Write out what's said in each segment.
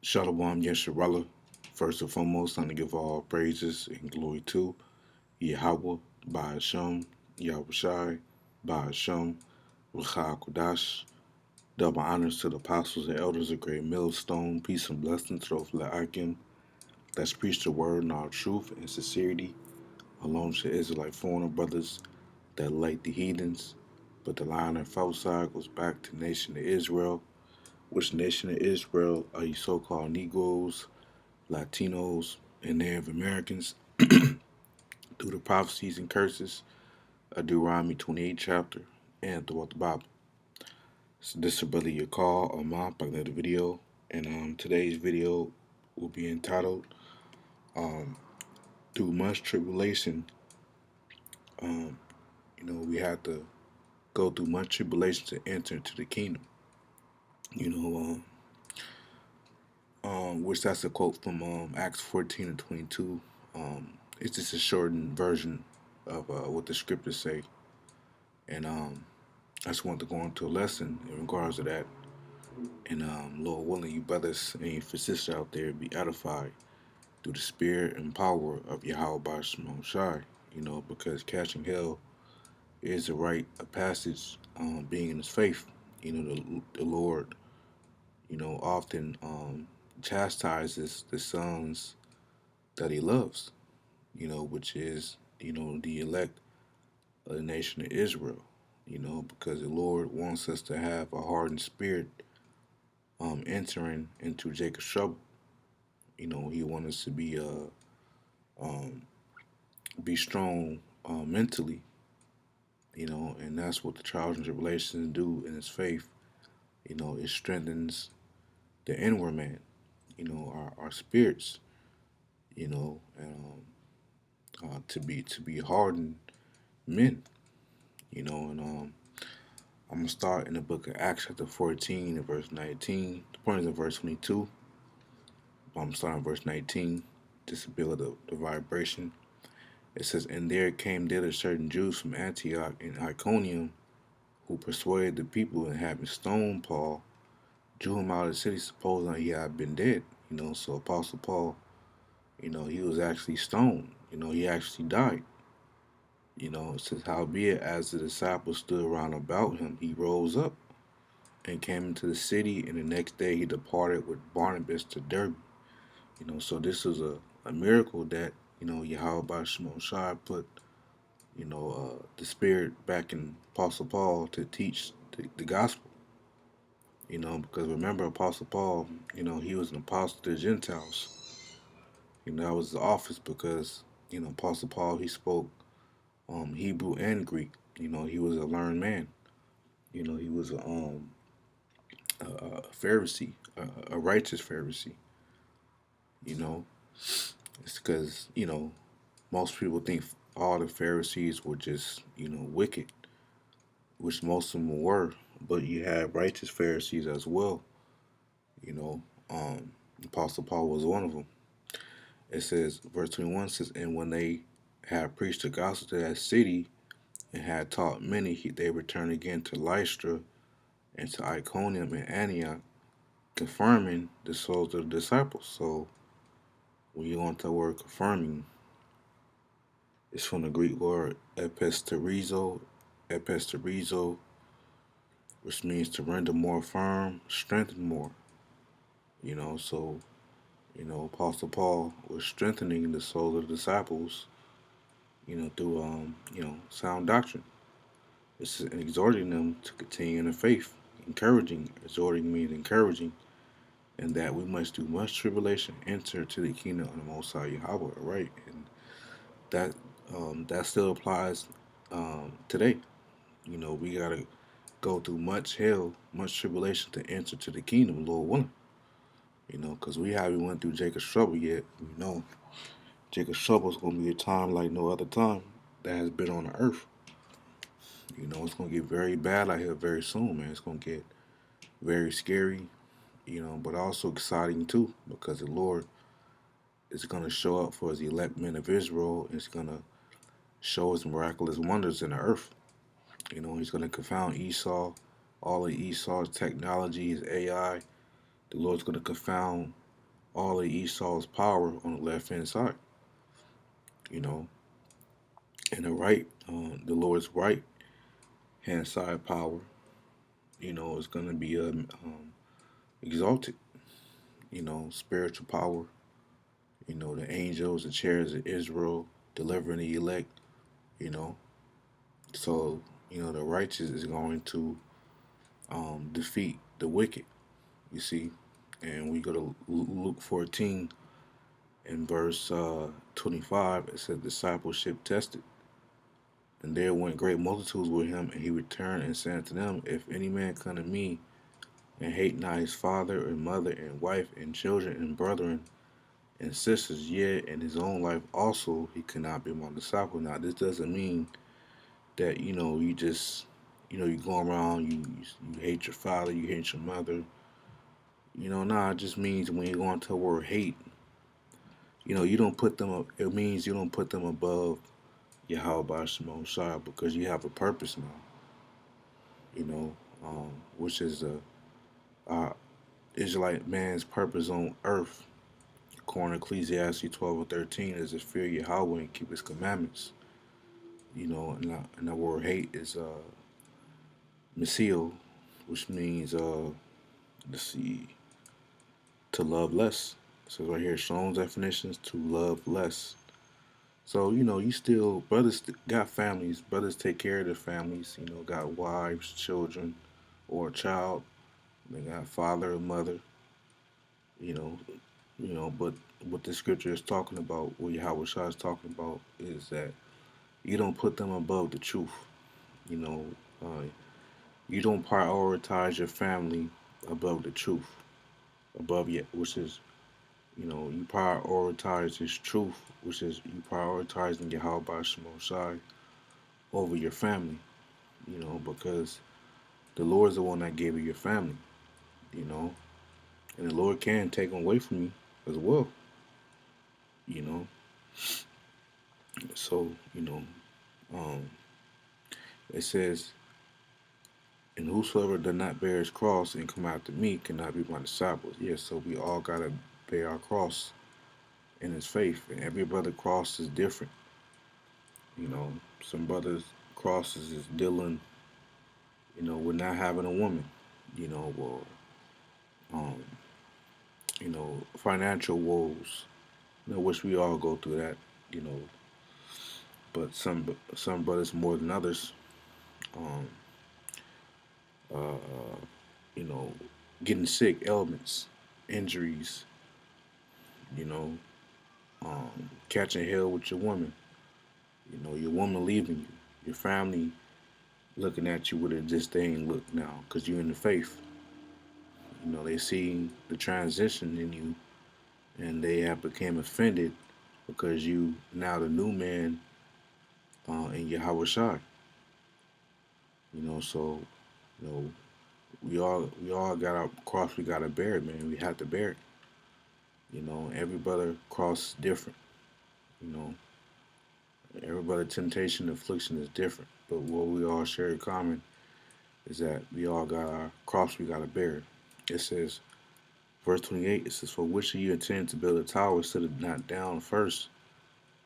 Shalom Yesharala. First and foremost, I'm to give all praises and glory to Yahweh, by Hashem, Yahweh Shai, by Hashem, Rucha Kodash. Double honors to the apostles and elders of Great Millstone. Peace and blessings to those Akim that's preached the word in all truth and sincerity, along to Israelite foreigner brothers that like the heathens. But the line of outside goes back to the nation of Israel. Which nation of Israel are you so-called Negroes, Latinos, and Native Americans through the prophecies and curses of Deuteronomy 28 chapter and throughout the Bible. So this is brother your call on my another video, and today's video will be entitled um, "Through Much Tribulation." Um, we have to go through much tribulation to enter into the kingdom. You know, which that's a quote from Acts 14 and 22. It's just a shortened version of what the scriptures say. And I just want to go into a lesson in regards to that. And Lord willing, you brothers and your sisters out there be edified through the spirit and power of Yahweh by Shemon Shai. Because catching hell is a rite of passage, being in his faith. The Lord, often chastises the sons that he loves, which is, the elect of the nation of Israel, because the Lord wants us to have a hardened spirit entering into Jacob's trouble. He wants us to um, be strong mentally, and that's what the trials and tribulations do in his faith. It strengthens the inward man, our spirits, and to be hardened men, and I'm gonna start in the book of Acts chapter 14 and verse 19. The point is in verse 22. I'm starting verse 19, just to build the vibration. It says, "And there came thither certain Jews from Antioch and Iconium, who persuaded the people, and having stoned Paul, drew him out of the city, supposing he had been dead." So Apostle Paul, he was actually stoned. He actually died. It says, "Howbeit, as the disciples stood round about him, he rose up and came into the city, and the next day he departed with Barnabas to Derbe." So this is a miracle that, Yahweh by Shemon Shai put, the spirit back in Apostle Paul to teach the gospel. Because remember Apostle Paul, he was an apostle to the Gentiles. That was his office because, Apostle Paul, he spoke Hebrew and Greek. He was a learned man. He was a Pharisee, a righteous Pharisee. You know, it's because, most people think all the Pharisees were just, wicked, which most of them were. But you had righteous Pharisees as well. You know, Apostle Paul was one of them. It says, verse 21 says, "And when they had preached the gospel to that city and had taught many, they returned again to Lystra and to Iconium and Antioch, confirming the souls of the disciples." So when you want the word confirming, it's from the Greek word episterizo, which means to render more firm, strengthen more. So Apostle Paul was strengthening the souls of the disciples, through sound doctrine. It's exhorting them to continue in the faith. Encouraging, exhorting means encouraging, and that we must do much tribulation, enter to the kingdom of the Most High Yahweh, right? And that still applies today. We gotta go through much hell, much tribulation to enter to the kingdom, Lord willing. Because we haven't went through Jacob's trouble yet. Jacob's trouble is gonna be a time like no other time that has been on the earth. It's gonna get very bad out here very soon, man. It's gonna get very scary, but also exciting too, because the Lord is gonna show up for his elect men of Israel. It's gonna show his miraculous wonders in the earth. He's gonna confound Esau, all of Esau's technology, his AI. The Lord's gonna confound all of Esau's power on the left hand side, you know, and the right, the Lord's right hand side power, is going to be exalted, spiritual power, the angels, the chariots of Israel, delivering the elect, you know. So, the righteous is going to defeat the wicked, you see. And we go to Luke 14 in verse 25, it says, discipleship tested. And there went great multitudes with him, and he returned and said unto them, if any man come to me and hate not his father and mother and wife and children and brethren and sisters, yet in his own life also, he cannot be my disciple. Now, this doesn't mean that, you just, you go around, you hate your father, you hate your mother. Nah, it just means when you go into the word hate, you don't put them up, it means you don't put them above Yahweh Shemon Shai because you have a purpose now, which is the uh, Israelite man's purpose on earth. According to Ecclesiastes 12 and 13, is to fear Yahweh and keep his commandments. And the word hate is Misil, which means, let's see, to love less. So right here, Strong's definitions, to love less. So, you still, brothers got families. Brothers take care of their families, got wives, children, or a child. They got father and mother, you know, but what the scripture is talking about, what Yahweh Shah is talking about, is that you don't put them above the truth. You know, uh, you don't prioritize your family above the truth, above yet, which is, you prioritize this truth, which is you prioritizing Yahweh Shemon Shai over your family, because the Lord is the one that gave you your family, you know, and the Lord can take them away from you as well, you know. So, um, it says, and whosoever does not bear his cross and come after me cannot be my disciples. Yes, so we all gotta bear our cross in his faith, and every brother cross is different. Some brothers crosses is dealing, with not having a woman, or um, financial woes, which we all go through that, you know, but some brothers more than others, um, uh, you know, getting sick, ailments, injuries, you know, catching hell with your woman, your woman leaving you, your family looking at you with a disdain look now because you're in the faith. They see the transition in you and they have become offended because you now the new man in Yahweh Shai. So you know we all got our cross. We got to bear it, man. We have to bear it. Every brother cross is different. You know, every brother temptation, affliction is different. But what we all share in common is that we all got our cross. We got to bear it. It says, verse 28. It says, "For which of you intend to build a tower, sit it not down first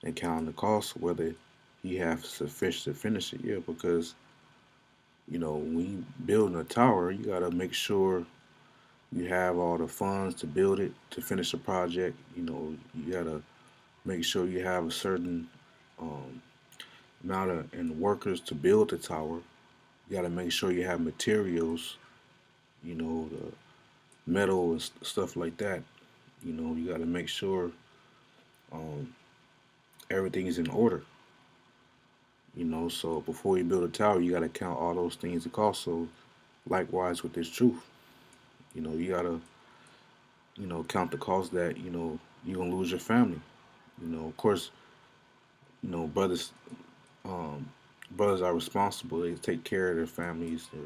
and count the cost, whether he have sufficient to finish it." Yeah, because when you building a tower, you gotta make sure you have all the funds to build it, to finish the project. You gotta make sure you have a certain um, amount of and workers to build the tower. You gotta make sure you have materials, the metal and stuff like that. You gotta make sure um, everything is in order. So before you build a tower, you gotta count all those things that cost. So likewise with this truth, you gotta count the cost that you're gonna lose your family. Of course, brothers um, brothers are responsible. They take care of their families, their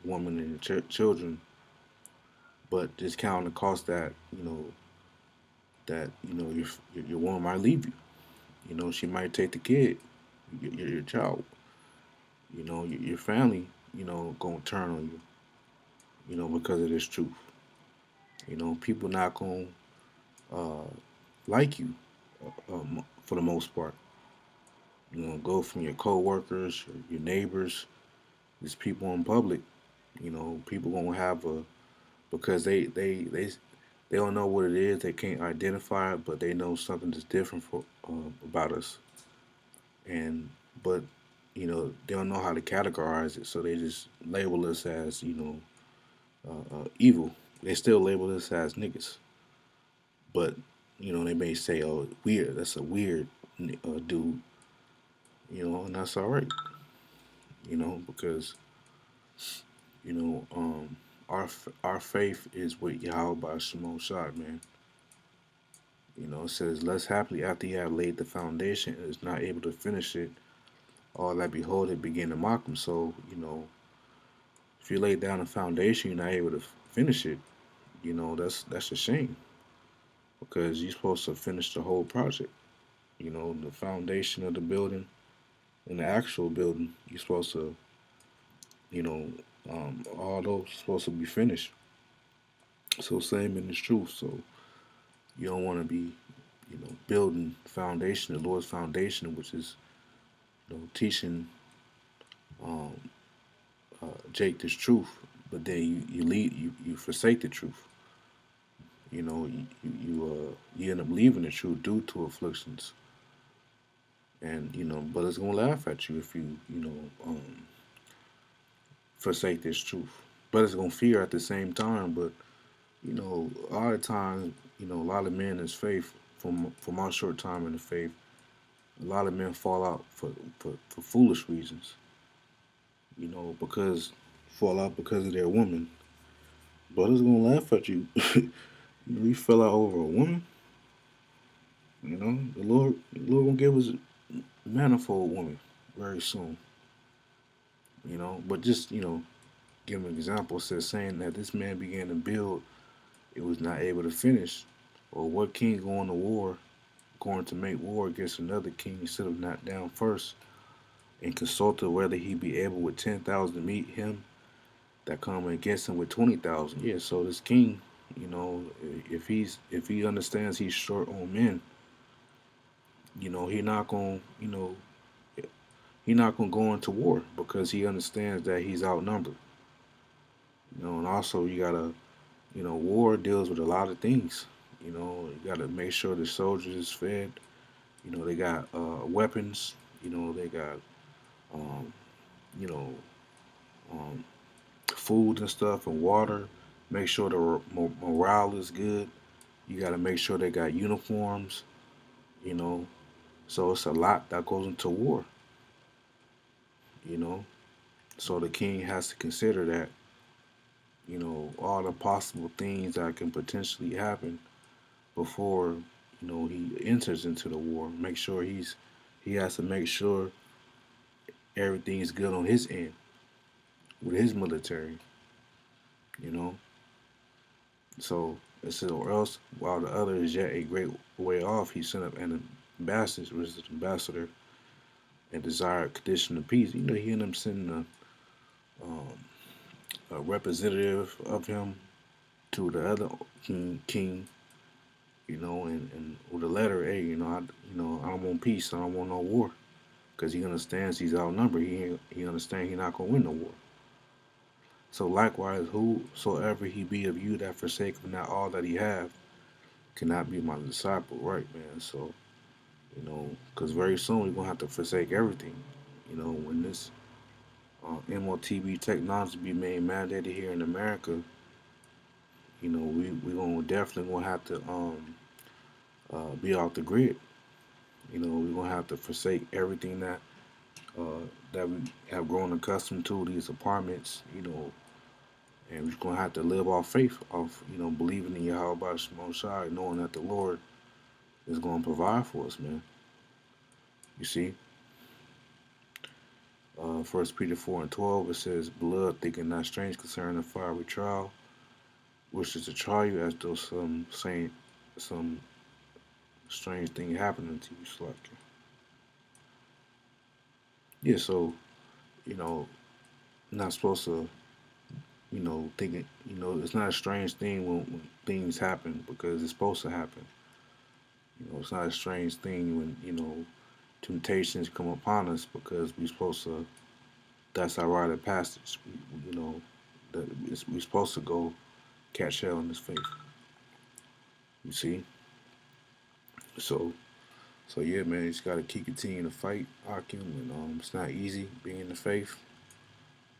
women and their children. But just counting the cost that your woman might leave you. She might take the kid, your child. Your family. Gonna turn on you. Because of this truth. People not gonna uh, like you, for the most part. Go from your coworkers, your neighbors, these people in public. People gonna have a because they don't know what it is. They can't identify it, but they know something that's different about us. And but they don't know how to categorize it, so they just label us as evil. They still label us as niggas, but they may say, "Oh, weird. That's a weird dude," and that's all right, because you know our faith is with Yahweh by Shimon Shad, man. It says, "Less happily after you have laid the foundation and is not able to finish it, all that behold it begin to mock them." So, if you lay down a foundation, you're not able to finish it. That's a shame because you're supposed to finish the whole project. The foundation of the building and the actual building. You're supposed to, you know, all those supposed to be finished. So same in this truth. So you don't want to be, building foundation, the Lord's foundation, which is, teaching um, Jake this truth, but then you forsake the truth. You end up leaving the truth due to afflictions, and but it's gonna laugh at you if you forsake this truth. But it's gonna fear at the same time. But a lot of times, a lot of men in faith, from our short time in the faith, a lot of men fall out for foolish reasons. Because fall out because of their woman. But it's gonna laugh at you. You fell out over a woman. The Lord gonna give us a manifold woman very soon. But just give an example. It says saying that this man began to build, it was not able to finish, or what king going to make war against another king instead of not down first and consulted whether he be able with 10,000 to meet him that come against him with 20,000. Yeah, so this king, you know, if he understands he's short on men, he not gonna he not gonna go into war because he understands that he's outnumbered. And also you gotta war deals with a lot of things. You gotta make sure the soldiers is fed. They got weapons. They got um, you know um, food and stuff and water. Make sure the morale is good. You got to make sure they got uniforms. You know, so it's a lot that goes into war. You know, so the king has to consider that. All the possible things that can potentially happen before he enters into the war. Make sure he has to make sure everything is good on his end with his military. You know, so it said, or else while the other is yet a great way off, he sent up an ambassador, which is an ambassador, and desired condition of peace. He ended up sending a representative of him to the other king, and with a letter, hey, I don't want peace, I don't want no war, because he understands he's outnumbered. He understands he's not gonna win no war. So likewise, whosoever he be of you that forsake not all that he have, cannot be my disciple, right, man? So because very soon we're gonna have to forsake everything. When this MOTB technology be made mandated here in America, we gonna definitely gonna have to be off the grid. We're gonna have to forsake everything that we have grown accustomed to, these apartments, and we're gonna have to live off faith, off believing in Yahweh Shemon Shai, knowing that the Lord is gonna provide for us, man. You see, 1 Peter 4:12 it says, "Beloved, thinking not strange concerning the fiery trial, which is to try you as though some strange thing happening to you." So like, yeah, so you know, not supposed to thinking it's not a strange thing when things happen because it's supposed to happen. It's not a strange thing when temptations come upon us because we're supposed to. That's our rite of passage. That we're supposed to go catch hell in this faith. You see, so yeah, man, you just gotta keep continuing to fight, Akim, and it's not easy being in the faith,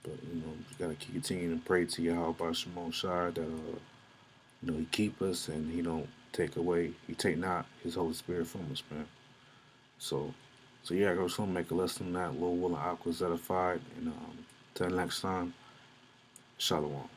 but you gotta keep continuing to pray to Yahweh Shimon Shai that he keep us and he don't he take not his Holy Spirit from us, man. So yeah, I was gonna make a lesson on that. Lord willing, Aqua's edified, and until next time, Shalom.